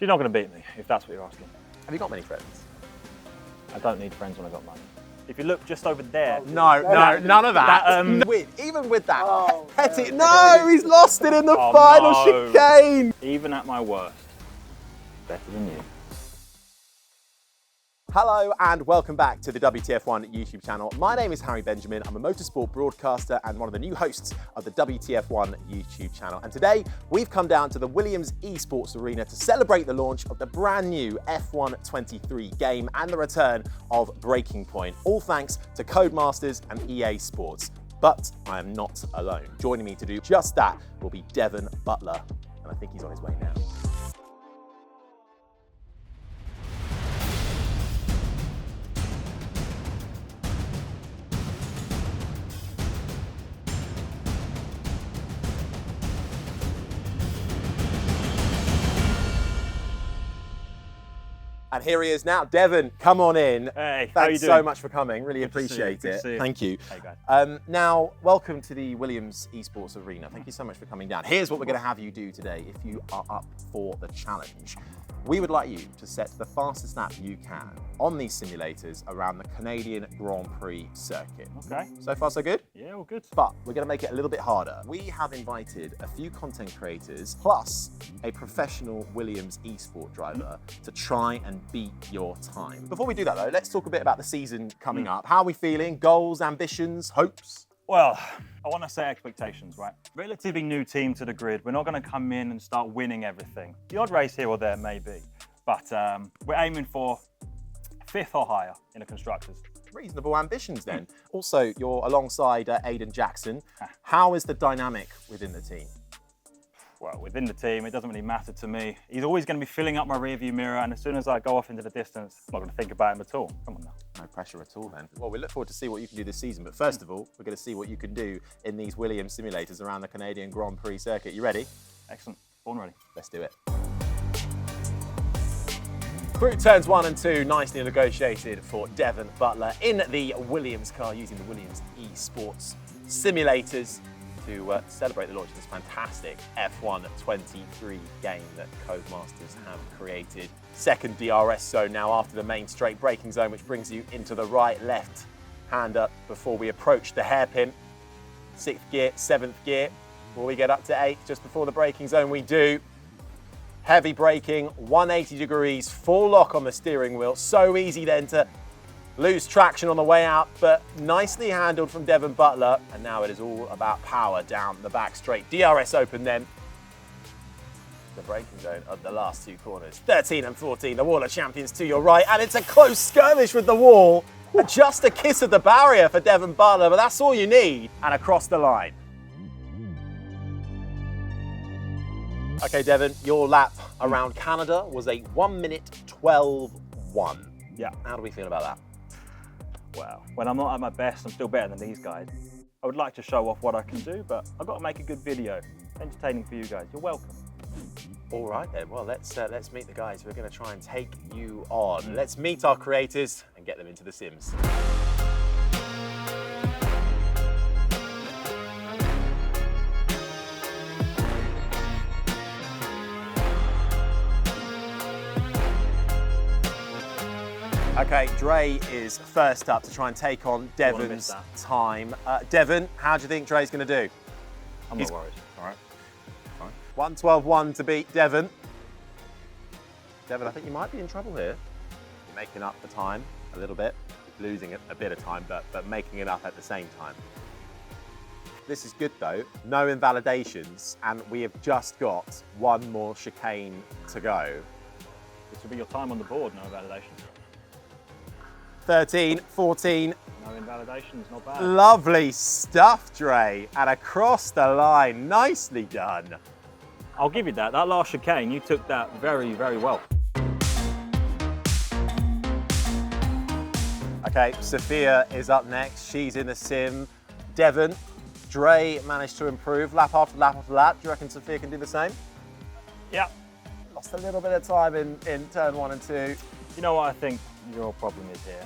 She's not going to beat me, if that's what you're asking. Have you got many friends? I don't need friends when I've got money. If you look just over there... No, none of that. Even with that petty... No, he's lost it in the final chicane! Even at my worst, better than you. Hello and welcome back to the WTF1 YouTube channel. My name is Harry Benjamin. I'm a motorsport broadcaster and one of the new hosts of the WTF1 YouTube channel. And today we've come down to the Williams Esports arena to celebrate the launch of the brand new F1 23 game and the return of Breaking Point, all thanks to Codemasters and EA Sports. But I am not alone. Joining me to do just that will be Devon Butler, and I think he's on his way now. And here he is now. Devon, come on in. Hey, how you doing? Thanks so much for coming. Really appreciate it. Thank you. Hey, guys. Now, welcome to the Williams Esports arena. Thank you so much for coming down. Here's what we're going to have you do today if you are up for the challenge. We would like you to set the fastest lap you can on these simulators around the Canadian Grand Prix circuit. Okay. So far, so good? Yeah, all good. But we're going to make it a little bit harder. We have invited a few content creators plus a professional Williams Esports driver to try and beat your time. Before we do that though, let's talk a bit about the season coming up. How are we feeling? Goals, ambitions, hopes? Well, I want to set expectations, right? Relatively new team to the grid. We're not going to come in and start winning everything. The odd race here or there may be, but we're aiming for 5th or higher in the Constructors. Reasonable ambitions then. Also, you're alongside Aidan Jackson. How is the dynamic within the team? Well, within the team, it doesn't really matter to me. He's always going to be filling up my rearview mirror, and as soon as I go off into the distance, I'm not going to think about him at all. Come on now. No pressure at all then. Well, we look forward to see what you can do this season, but first of all, we're going to see what you can do in these Williams simulators around the Canadian Grand Prix circuit. You ready? Excellent. Born ready. Let's do it. Through turns 1 and 2, nicely negotiated for Devon Butler in the Williams car using the Williams Esports simulators to celebrate the launch of this fantastic F1 23 game that Codemasters have created. Second DRS zone now after the main straight braking zone, which brings you into the right left hander before we approach the hairpin. 6th gear, 7th gear. Will we get up to 8th just before the braking zone? We do. Heavy braking, 180 degrees, full lock on the steering wheel. So easy then to lose traction on the way out, but nicely handled from Devon Butler. And now it is all about power down the back straight. DRS open then. The braking zone of the last 2 corners. 13 and 14, the wall of champions to your right. And it's a close skirmish with the wall. Just a kiss of the barrier for Devon Butler, but that's all you need. And across the line. Okay, Devon, your lap around Canada was a 1 minute 12.1. Yeah. How do we feel about that? Well, when I'm not at my best, I'm still better than these guys. I would like to show off what I can do, but I've got to make a good video. Entertaining for you guys. You're welcome. All right then, well, let's meet the guys who are going to try and take you on. Let's meet our creators and get them into the sims. Okay, Dre is first up to try and take on Devon's time. Devon, how do you think Dre's going to do? I'm not worried. All right. 1:12.1 to beat Devon. Devon, I think you might be in trouble here. You're making up the time a little bit, losing a bit of time, but making it up at the same time. This is good though, no invalidations, and we have just got 1 more chicane to go. This will be your time on the board, no invalidations. 13, 14. No invalidations, not bad. Lovely stuff, Dre. And across the line, nicely done. I'll give you that. That last chicane, you took that very, very well. Okay, Sophia is up next. She's in the sim. Devon, Dre managed to improve lap after lap after lap. Do you reckon Sophia can do the same? Yeah. Lost a little bit of time in turn 1 and 2. You know what I think your problem is here?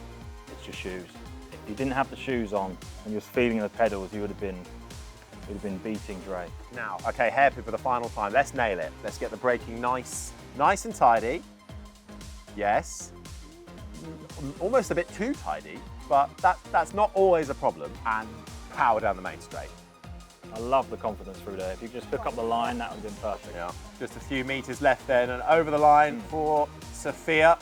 It's your shoes. If you didn't have the shoes on and you was feeling the pedals, you would have been beating Dre. Now, okay, hairpin for the final time. Let's nail it. Let's get the braking nice Nice and tidy. Yes. Almost a bit too tidy, but that's not always a problem. And power down the main straight. I love the confidence through there. If you just hook up the line, that would have been perfect. Yeah. Just a few meters left then, and over the line for Sophia.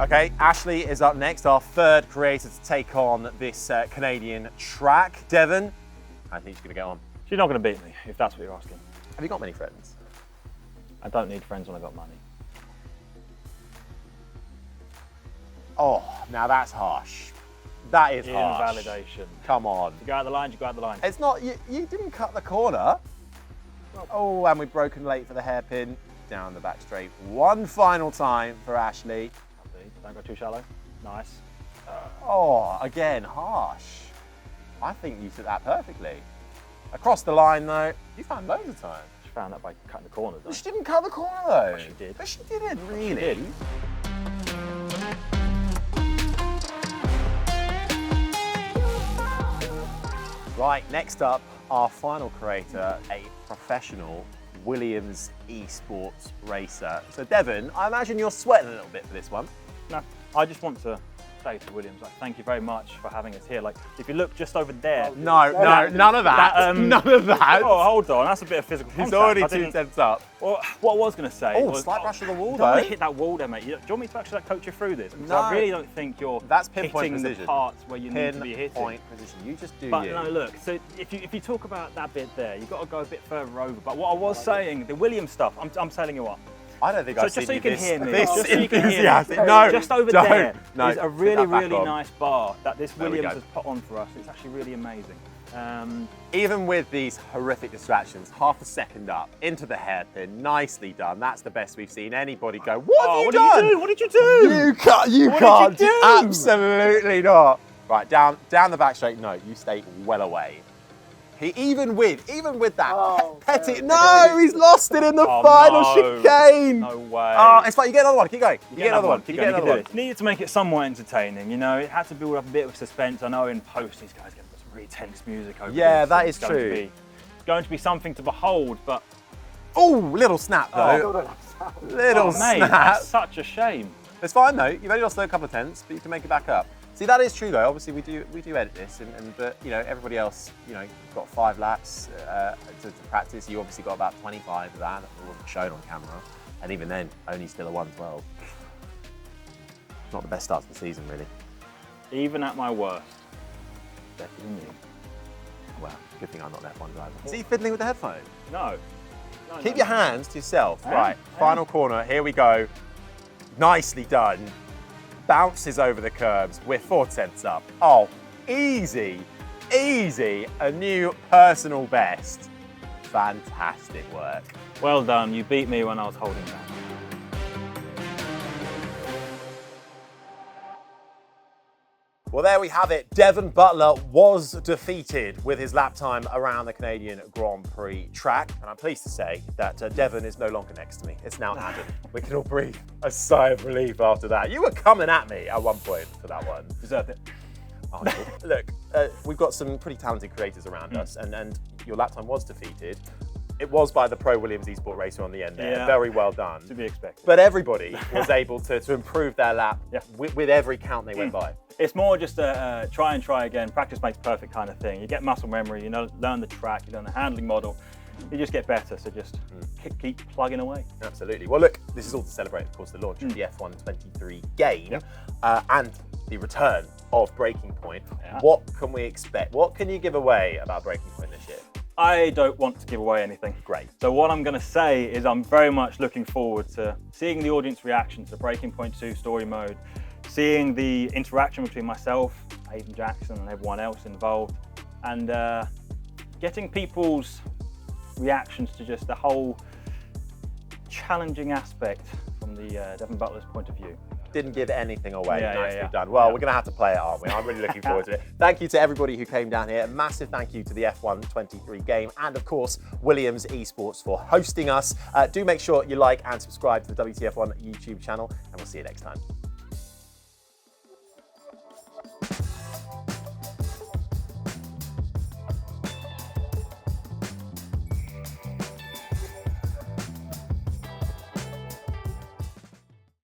Okay, Ashley is up next, our third creator to take on this Canadian track. Devon, I think she's going to get on. She's not going to beat me, if that's what you're asking. Have you got many friends? I don't need friends when I've got money. Oh, now that's harsh. That is harsh. Invalidation. Come on. You go out the line, you go out the line. It's not, you didn't cut the corner. Oh, and we've broken late for the hairpin. Down the back straight. One final time for Ashley. Don't go too shallow. Nice. Oh, again, harsh. I think you took that perfectly. Across the line, though, you found loads of time. She found that by cutting the corner, though. She didn't cut the corner, though. She did. But she didn't, really. She did. Right, next up, our final creator, a professional Williams Esports racer. So, Devon, I imagine you're sweating a little bit for this one. No, I just want to say to Williams, like, thank you very much for having us here. Like, if you look just over there. No, none of that. None of that. Oh, hold on, that's a bit of physical contact. He's already 2 tenths up. Well, what I was going to say was... slight brush of the wall, don't though. want to hit that wall there, mate. Do you want me to actually coach you through this? Because No. I really don't think you're pinpoint hitting precision. the parts where you need to be hitting. Pinpoint position. You just do But you. no, look, so if you talk about that bit there, you've got to go a bit further over. But what I was saying, the Williams stuff, I'm telling you what. I don't think So I've just so seen you can this, hear me, this just so you can hear me. enthusiastic. No, just over don't. there No, is a put really, that back really on. nice bar that this There we Williams go. has put on for us. It's actually really amazing. Even with these horrific distractions, half a second up into the hairpin, nicely done. That's the best we've seen anybody go. What have you done? What did you do? You can't. You What can't. did you do? Absolutely not. Right, down the back straight. No, you stay well away. He even with that petty. No, he's lost it in the final chicane. No way. Oh, it's like you get another one. Keep going. You get another one. Keep You get going. another one. Needed to make it somewhat entertaining. You know, it had to build up a bit of suspense. I know in post these guys get some really tense music over Yeah, this. that It's is going to true. be- It's going to be something to behold, but Oh, little snap though. Little mate, snap. that's such a shame. It's fine though. You've only lost a couple of tenths, but you can make it back up. See, that is true though. Obviously, we do edit this, but you know, everybody else, you know, got 5 laps to practice. You obviously got about 25 of that wasn't shown on camera, and even then, only still a 1:12. Not the best start to the season, really. Even at my worst, better than you. Well, good thing I'm not an F1 driver. Is he fiddling with the headphone? No. Keep your hands to yourself. I am, Right, I am. final corner. Here we go. Nicely done. Bounces over the curbs. We're 4 tenths up. Oh, easy, easy. A new personal best. Fantastic work. Well done. You beat me when I was holding back. Well, there we have it. Devon Butler was defeated with his lap time around the Canadian Grand Prix track. And I'm pleased to say that Devon is no longer next to me. It's now Adam. We can all breathe a sigh of relief after that. You were coming at me at one point for that one. Deserved it. Oh, look, we've got some pretty talented creators around us, and your lap time was defeated. It was by the pro Williams Esports racer on the end there. Yeah. Very well done. To be expected. But everybody was able to improve their lap Yeah. with every count they went by. It's more just a try and try again, practice makes perfect kind of thing. You get muscle memory, you know, learn the track, you learn the handling model, you just get better. So just keep plugging away. Absolutely. Well, look, this is all to celebrate, of course, the launch of the F1 23 game and the return of Breaking Point. Yeah. What can we expect? What can you give away about Breaking Point this year? I don't want to give away anything. Great. So what I'm going to say is I'm very much looking forward to seeing the audience reaction to Breaking Point 2 story mode, seeing the interaction between myself, Aiden Jackson and everyone else involved, and getting people's reactions to just the whole challenging aspect from the Devon Butler's point of view. Didn't give anything away. Yeah, Nicely yeah. done. Well, Yeah. we're going to have to play it, aren't we? I'm really looking forward to it. Thank you to everybody who came down here. A massive thank you to the F1 23 game and, of course, Williams Esports for hosting us. Do make sure you like and subscribe to the WTF1 YouTube channel, and we'll see you next time.